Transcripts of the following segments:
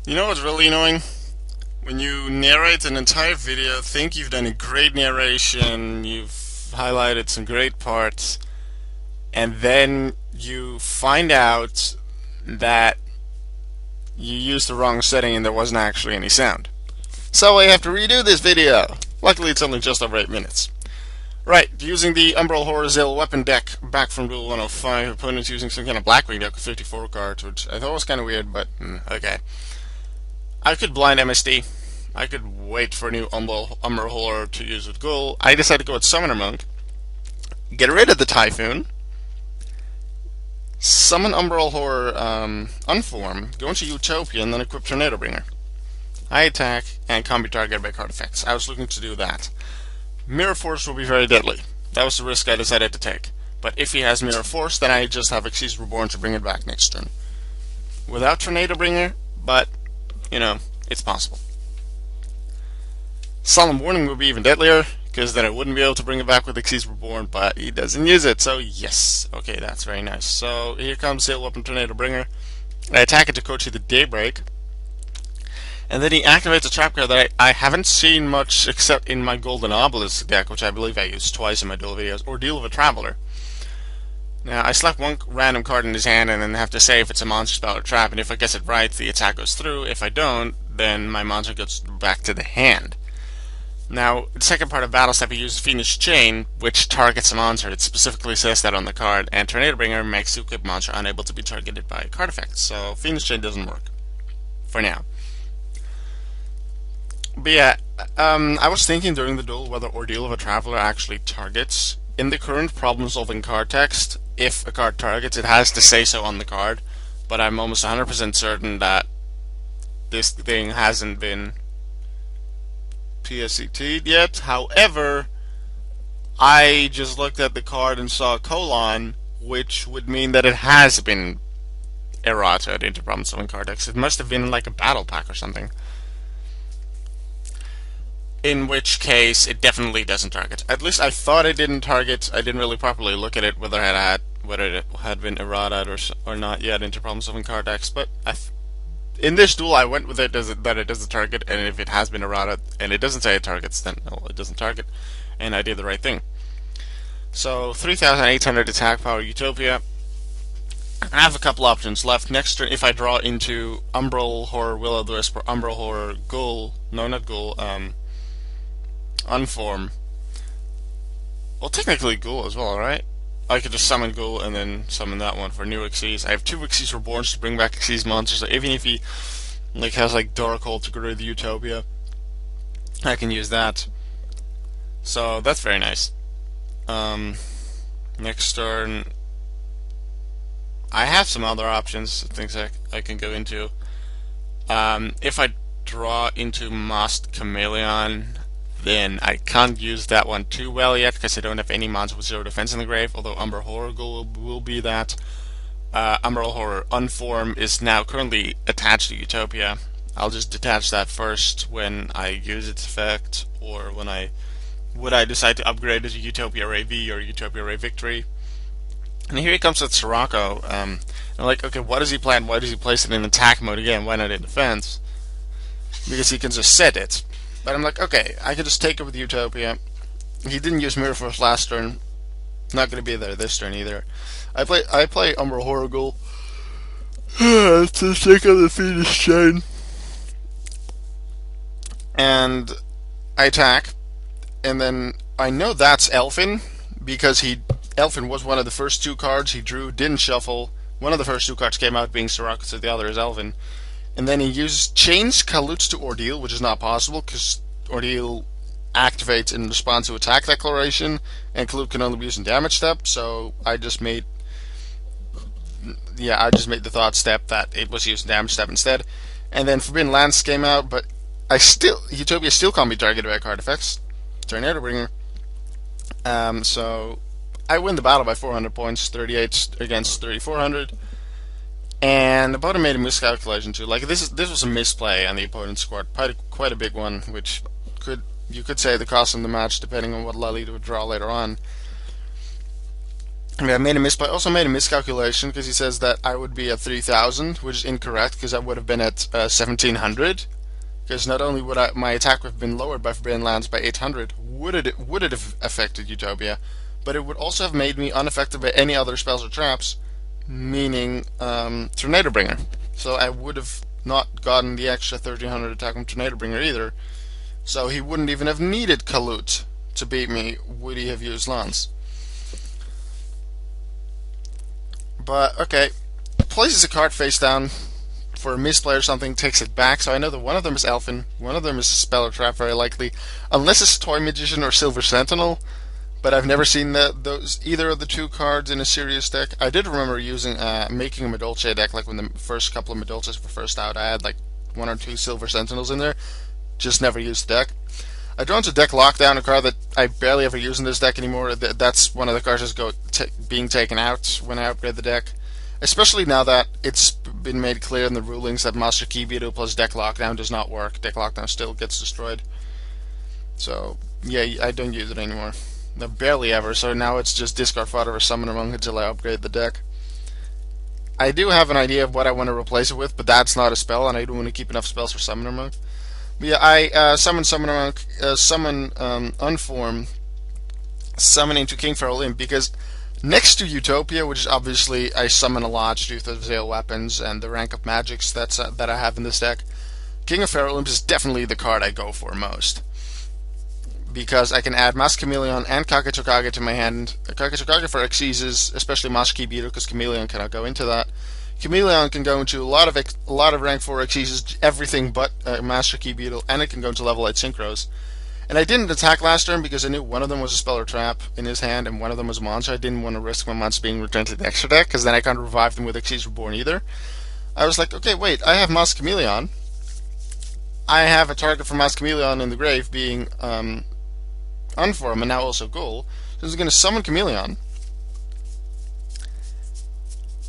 You know what's really annoying? When you narrate an entire video, think you've done a great narration, you've highlighted some great parts, and then you find out that you used the wrong setting and there wasn't actually any sound. So I have to redo this video. Luckily, it's only just over 8 minutes. Right, using the Umbral Horror weapon deck back from Duel 105, opponents using some kind of Blackwing deck with 54 cards, which I thought was kind of weird, but okay. I could blind MSD. I could wait for a new Umbral Horror to use with Duel. I decided to go with Summoner Monk, get rid of the Typhoon, summon Umbral Horror Unform, go into Utopia, and then equip Tornado Bringer. I attack and can't be targeted by card effects. I was looking to do that. Mirror Force will be very deadly. That was the risk I decided to take. But if he has Mirror Force, then I just have Xyz Reborn to bring it back next turn. Without Tornado Bringer, but, it's possible. Solemn Warning would be even deadlier, because then I wouldn't be able to bring it back with Xyz Reborn, but he doesn't use it, so yes. Okay, that's very nice. So here comes Sail Weapon Tornado Bringer. I attack it to Kochi the Daybreak. And then he activates a trap card that I haven't seen much except in my Golden Obelisk deck, which I believe I used twice in my duel videos, Ordeal of a Traveler. Now, I slap one random card in his hand and then have to say if it's a monster spell or trap, and if I guess it right, the attack goes through. If I don't, then my monster goes back to the hand. Now, the second part of Battle Step, he uses Fiendish Chain, which targets a monster. It specifically says that on the card, and Tornado Bringer makes the equipped monster unable to be targeted by card effects, so Fiendish Chain doesn't work. For now. But yeah, I was thinking during the duel whether Ordeal of a Traveler actually targets. In the current problem-solving card text, if a card targets, it has to say so on the card, but I'm almost 100% certain that this thing hasn't been PSET'd yet. However, I just looked at the card and saw a colon, which would mean that it has been errataed into problem-solving card text. It must have been like a battle pack or something. In which case, it definitely doesn't target. At least I thought it didn't target. I didn't really properly look at it, whether it had been errated or not yet into problem-solving card decks. But in this duel, I went with it that it doesn't target, and if it has been errated and it doesn't say it targets, then no, it doesn't target, and I did the right thing. So 3,800 attack power, Utopia. I have a couple options left. Next turn, if I draw into Umbral Horror Will-O-the-Wisp or Umbral Horror Ghoul, no, not Ghoul, Unform. Well, technically Ghoul as well, right? I could just summon Ghoul and then summon that one for new Xyz. I have two Xyz Reborns to bring back Xyz monsters, so even if he has Darkhold to go to the Utopia, I can use that. So that's very nice. Next turn, I have some other options, things I can go into. If I draw into Masked Chameleon, then I can't use that one too well yet because I don't have any monster with 0 defense in the grave, although Umbral Horror Ghoul will be that. Umbral Horror Unform is now currently attached to Utopia. I'll just detach that first when I use its effect, or when I decide to upgrade it to Utopia Ray V or Utopia Ray Victory. And here he comes with Sirocco. I'm like, okay, what does he plan? Why does he place it in attack mode again? Why not in defense? Because he can just set it. But I'm like, okay, I can just take it with Utopia. He didn't use Mirror Force last turn. Not going to be there this turn either. I play Umbral Horror Ghoul to take on the Fiendish Chain. And I attack. And then I know that's Elfin, because Elfin was one of the first two cards he drew, didn't shuffle. One of the first two cards came out being Sirocco, so the other is Elfin. And then he changed Kalut's to Ordeal, which is not possible because Ordeal activates in response to attack declaration, and Kalut can only be used in damage step. So I just made the thought step that it was used in damage step instead. And then Forbidden Lance came out, but Utopia still can't be targeted by card effects. Tornado Bringer. So I win the battle by 400 points, 38 against 3,400. And the opponent made a miscalculation too. Like this was a misplay on the opponent's squad, quite a big one, which you could say the cost of the match, depending on what lalit would draw later on. I mean, I made a also made a miscalculation because he says that I would be at 3,000, which is incorrect because I would have been at 1,700. Because not only would my attack have been lowered by Forbidden Lands by 800, would it have affected Utopia, but it would also have made me unaffected by any other spells or traps, meaning Tornado Bringer. So I would have not gotten the extra 1,300 attack from Tornado Bringer either. So he wouldn't even have needed Kalut to beat me, would he have used Lance. But, okay, places a card face down for a misplay or something, takes it back, so I know that one of them is Elfin, one of them is Spell or Trap, very likely, unless it's Toy Magician or Silver Sentinel, but I've never seen either of the two cards in a serious deck. I did remember using making a Madolche deck, like when the first couple of Madolches were first out, I had like one or two Silver Sentinels in there, just never used the deck. I draw into Deck Lockdown, a card that I barely ever use in this deck anymore. That's one of the cards that's being taken out when I upgrade the deck. Especially now that it's been made clear in the rulings that Master Key Beetle plus Deck Lockdown does not work. Deck Lockdown still gets destroyed. So, yeah, I don't use it anymore. No, barely ever, so now it's just discard fodder or Summoner Monk until I upgrade the deck. I do have an idea of what I want to replace it with, but that's not a spell, and I don't want to keep enough spells for Summoner Monk. But yeah, I summon Summoner Monk, summon Unform, summon into King Feral Imp, because next to Utopia, which is obviously I summon a lot due to the Zale weapons and the rank of magics that I have in this deck, King of Feral Imp is definitely the card I go for most. Because I can add Mask Chameleon and Kakechokage to my hand. Kakechokage for Xyzes, especially Mask Key Beetle, because Chameleon cannot go into that. Chameleon can go into a lot of rank 4 Xyzes, everything but Master Key Beetle, and it can go into level 8 Synchros. And I didn't attack last turn because I knew one of them was a spell or trap in his hand and one of them was a monster. I didn't want to risk my monster being returned to the extra deck because then I can't revive them with Xyz Reborn either. I was like, okay, wait, I have Mask Chameleon. I have a target for Mask Chameleon in the grave being Unform and now also Ghoul. So I'm going to summon Chameleon,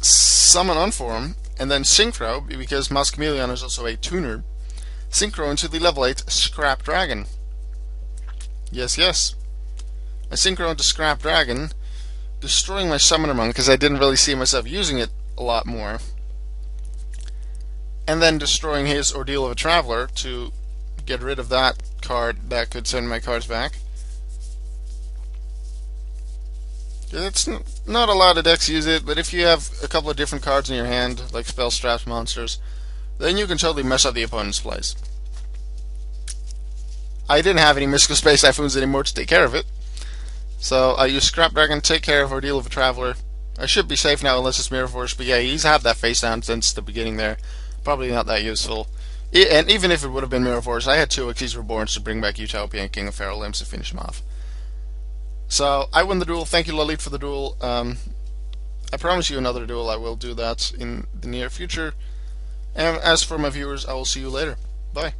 summon Unform, and then Synchro, because Mask Chameleon is also a tuner, Synchro into the level 8 Scrap Dragon. Yes, yes. I Synchro into Scrap Dragon, destroying my Summoner Monk because I didn't really see myself using it a lot more. And then destroying his Ordeal of a Traveler to get rid of that card that could send my cards back. It's not a lot of decks use it, but if you have a couple of different cards in your hand, like spells, traps, monsters, then you can totally mess up the opponent's plays. I didn't have any Mystical Space Typhoons anymore to take care of it, so I used Scrap Dragon to take care of Ordeal of a Traveler. I should be safe now unless it's Mirror Force, but yeah, he's had that face down since the beginning there. Probably not that useful. And even if it would have been Mirror Force, I had two Xyz Reborns to bring back Utopia and King of Feral Imps to finish him off. So, I won the duel. Thank you, Lalit, for the duel. I promise you another duel. I will do that in the near future. And as for my viewers, I will see you later. Bye.